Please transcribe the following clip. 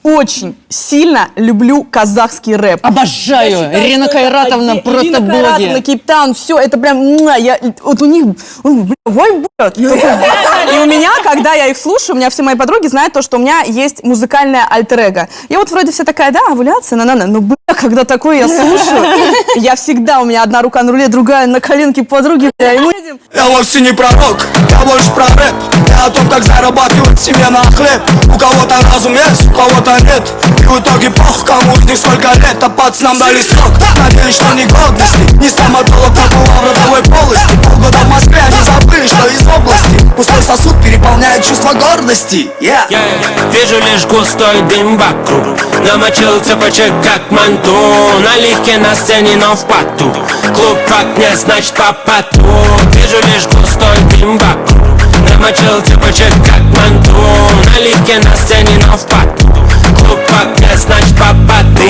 очень сильно люблю казахский рэп. Обожаю! Ирина Кайратовна просто Ирина боги. Кайратовна, Кейптаун, все, это прям, вот у них, вой, бьет. И у меня, когда я их слушаю, у меня все мои подруги знают то, что у меня есть музыкальное альтер-эго. Я вот вроде вся такая, да, овуляция, но, когда такое я слушаю, я всегда, у меня одна рука на руле, другая на коленке подруги, и мы едем. Я вовсе не пророк, я больше про рэп. Я о том, как зарабатывать себе на хлеб. У кого-то разум есть, у кого-то нет. И в итоге похуй, кому из них сколько лет. А пацанам дали срок, надеюсь, что не годности. Не стоматолог, но была в родовой полости. Полгода в Москве, они забыли, что из области. Пустой сосуд переполняет чувство гордости. Вижу лишь густой дым вокруг. Намочил цепочек как манту. Наливки на сцене, но в поту. Клуб в окне, значит по поту. Вижу лишь густой дым вокруг. Намочил цепочек как манту. Наливки на сцене, но в поту. Клуб в окне, значит по поту.